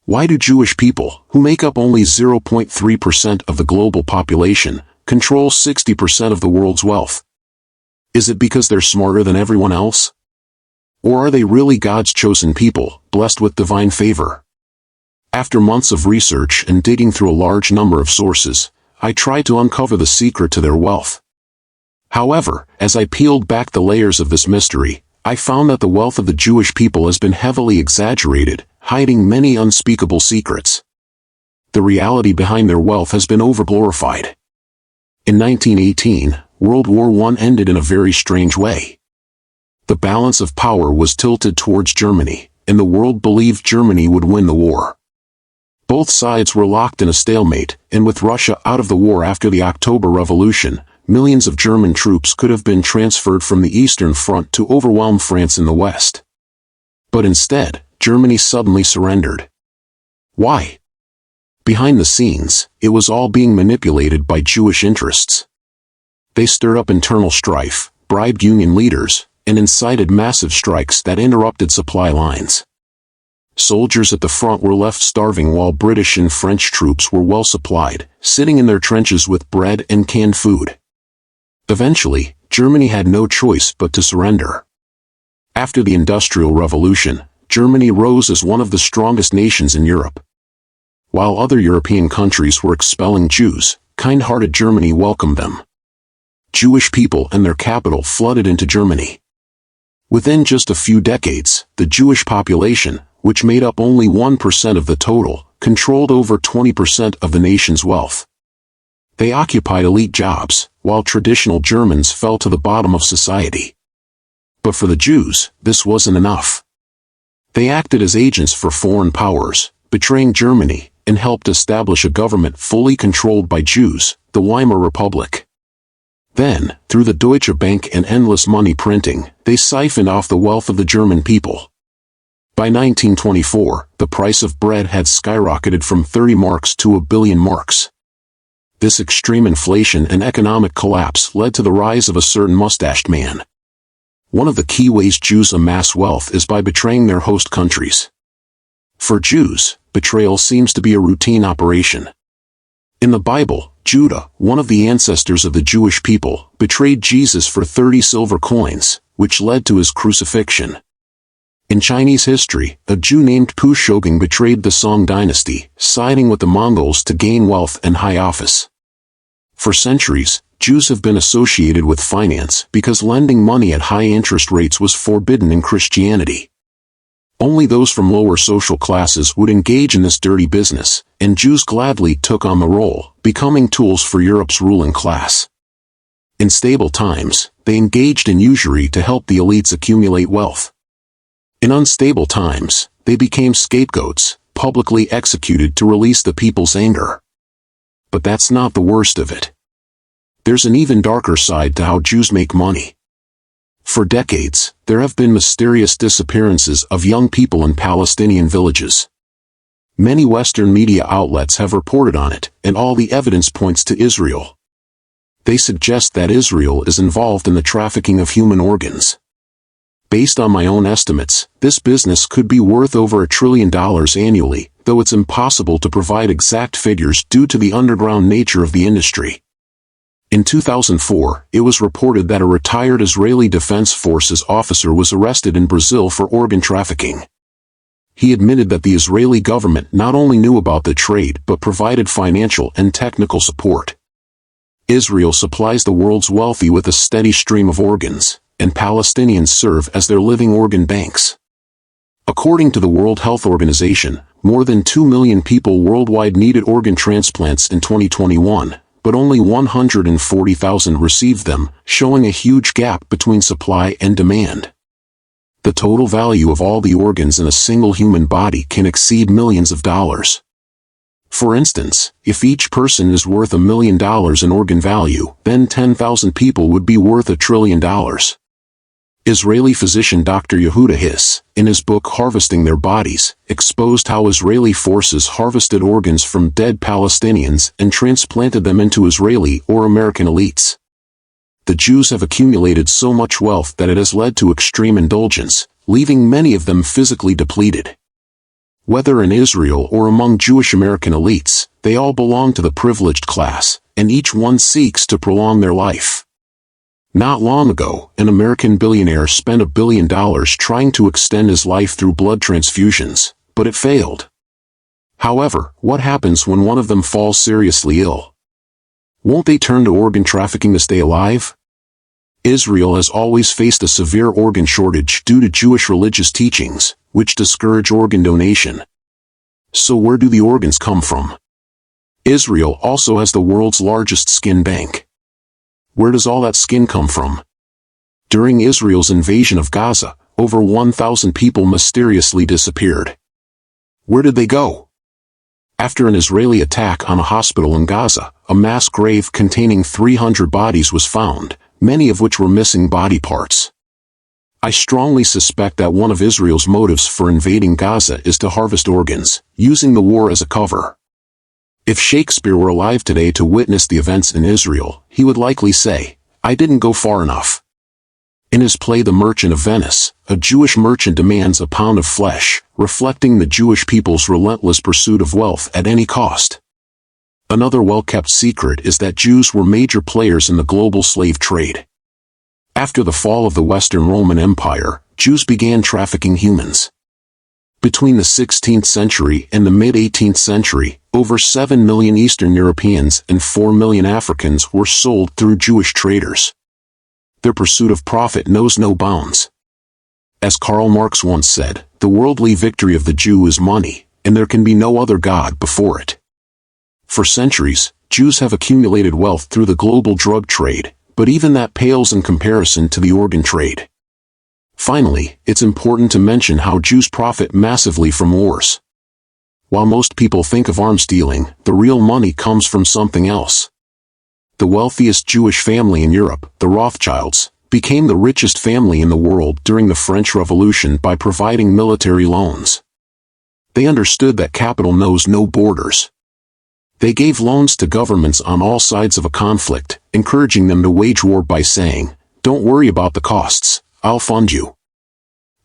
Why do Jewish people, who make up only 0.3% of the global population, control 60% of the world's wealth? Is it because they're smarter than everyone else? Or are they really God's chosen people, blessed with divine favor? After months of research and digging through a large number of sources, I tried to uncover the secret to their wealth. However, as I peeled back the layers of this mystery, I found that the wealth of the Jewish people has been heavily exaggerated, hiding many unspeakable secrets. The reality behind their wealth has been overglorified. In 1918, World War I ended in a very strange way. The balance of power was tilted towards Germany, and the world believed Germany would win the war. Both sides were locked in a stalemate, and with Russia out of the war after the October Revolution, millions of German troops could have been transferred from the Eastern Front to overwhelm France in the West. But instead, Germany suddenly surrendered. Why? Behind the scenes, it was all being manipulated by Jewish interests. They stirred up internal strife, bribed union leaders, and incited massive strikes that interrupted supply lines. Soldiers at the front were left starving while British and French troops were well supplied, sitting in their trenches with bread and canned food. Eventually, Germany had no choice but to surrender. After the Industrial Revolution, Germany rose as one of the strongest nations in Europe. While other European countries were expelling Jews, kind-hearted Germany welcomed them. Jewish people and their capital flooded into Germany. Within just a few decades, the Jewish population, which made up only 1% of the total, controlled over 20% of the nation's wealth. They occupied elite jobs, while traditional Germans fell to the bottom of society. But for the Jews, this wasn't enough. They acted as agents for foreign powers, betraying Germany, and helped establish a government fully controlled by Jews, the Weimar Republic. Then, through the Deutsche Bank and endless money printing, they siphoned off the wealth of the German people. By 1924, the price of bread had skyrocketed from 30 marks to 1 billion marks. This extreme inflation and economic collapse led to the rise of a certain mustached man. One of the key ways Jews amass wealth is by betraying their host countries. For Jews, betrayal seems to be a routine operation. In the Bible, Judah, one of the ancestors of the Jewish people, betrayed Jesus for 30 silver coins, which led to his crucifixion. In Chinese history, a Jew named Pu Shogeng betrayed the Song dynasty, siding with the Mongols to gain wealth and high office. For centuries, Jews have been associated with finance because lending money at high interest rates was forbidden in Christianity. Only those from lower social classes would engage in this dirty business, and Jews gladly took on the role, becoming tools for Europe's ruling class. In stable times, they engaged in usury to help the elites accumulate wealth. In unstable times, they became scapegoats, publicly executed to release the people's anger. But that's not the worst of it. There's an even darker side to how Jews make money. For decades, there have been mysterious disappearances of young people in Palestinian villages. Many Western media outlets have reported on it, and all the evidence points to Israel. They suggest that Israel is involved in the trafficking of human organs. Based on my own estimates, this business could be worth over $1 trillion annually, though it's impossible to provide exact figures due to the underground nature of the industry. In 2004, it was reported that a retired Israeli Defense Forces officer was arrested in Brazil for organ trafficking. He admitted that the Israeli government not only knew about the trade but provided financial and technical support. Israel supplies the world's wealthy with a steady stream of organs, and Palestinians serve as their living organ banks. According to the World Health Organization, more than 2 million people worldwide needed organ transplants in 2021, but only 140,000 received them, showing a huge gap between supply and demand. The total value of all the organs in a single human body can exceed millions of dollars. For instance, if each person is worth $1 million in organ value, then 10,000 people would be worth $1 trillion. Israeli physician Dr. Yehuda Hiss, in his book Harvesting Their Bodies, exposed how Israeli forces harvested organs from dead Palestinians and transplanted them into Israeli or American elites. The Jews have accumulated so much wealth that it has led to extreme indulgence, leaving many of them physically depleted. Whether in Israel or among Jewish American elites, they all belong to the privileged class, and each one seeks to prolong their life. Not long ago, an American billionaire spent $1 billion trying to extend his life through blood transfusions, but it failed. However, what happens when one of them falls seriously ill? Won't they turn to organ trafficking to stay alive? Israel has always faced a severe organ shortage due to Jewish religious teachings, which discourage organ donation. So where do the organs come from? Israel also has the world's largest skin bank. Where does all that skin come from? During Israel's invasion of Gaza, over 1,000 people mysteriously disappeared. Where did they go? After an Israeli attack on a hospital in Gaza, a mass grave containing 300 bodies was found, many of which were missing body parts. I strongly suspect that one of Israel's motives for invading Gaza is to harvest organs, using the war as a cover. If Shakespeare were alive today to witness the events in Israel, he would likely say, "I didn't go far enough." In his play The Merchant of Venice, a Jewish merchant demands a pound of flesh, reflecting the Jewish people's relentless pursuit of wealth at any cost. Another well-kept secret is that Jews were major players in the global slave trade. After the fall of the Western Roman Empire, Jews began trafficking humans. Between the 16th century and the mid-18th century, over 7 million Eastern Europeans and 4 million Africans were sold through Jewish traders. Their pursuit of profit knows no bounds. As Karl Marx once said, the worldly victory of the Jew is money, and there can be no other god before it. For centuries, Jews have accumulated wealth through the global drug trade, but even that pales in comparison to the organ trade. Finally, it's important to mention how Jews profit massively from wars. While most people think of arms dealing, the real money comes from something else. The wealthiest Jewish family in Europe, the Rothschilds, became the richest family in the world during the French Revolution by providing military loans. They understood that capital knows no borders. They gave loans to governments on all sides of a conflict, encouraging them to wage war by saying, "Don't worry about the costs, I'll fund you."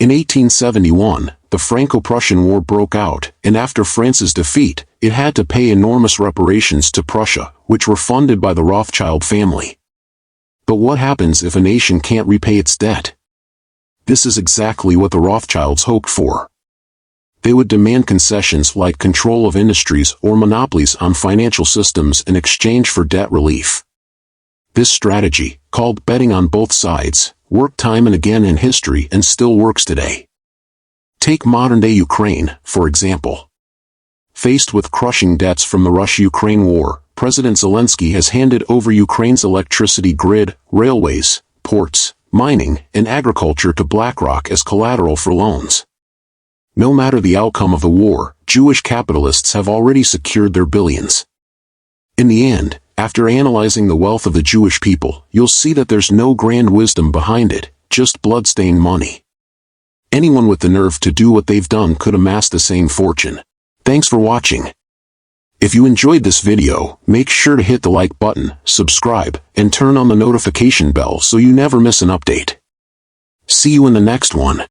In 1871, the Franco-Prussian War broke out, and after France's defeat, it had to pay enormous reparations to Prussia, which were funded by the Rothschild family. But what happens if a nation can't repay its debt? This is exactly what the Rothschilds hoped for. They would demand concessions like control of industries or monopolies on financial systems in exchange for debt relief. This strategy, called betting on both sides, worked time and again in history and still works today. Take modern-day Ukraine, for example. Faced with crushing debts from the Russia-Ukraine war, President Zelensky has handed over Ukraine's electricity grid, railways, ports, mining, and agriculture to BlackRock as collateral for loans. No matter the outcome of the war, Jewish capitalists have already secured their billions. In the end, after analyzing the wealth of the Jewish people, you'll see that there's no grand wisdom behind it, just blood-stained money. Anyone with the nerve to do what they've done could amass the same fortune. Thanks for watching. If you enjoyed this video, make sure to hit the like button, subscribe, and turn on the notification bell so you never miss an update. See you in the next one.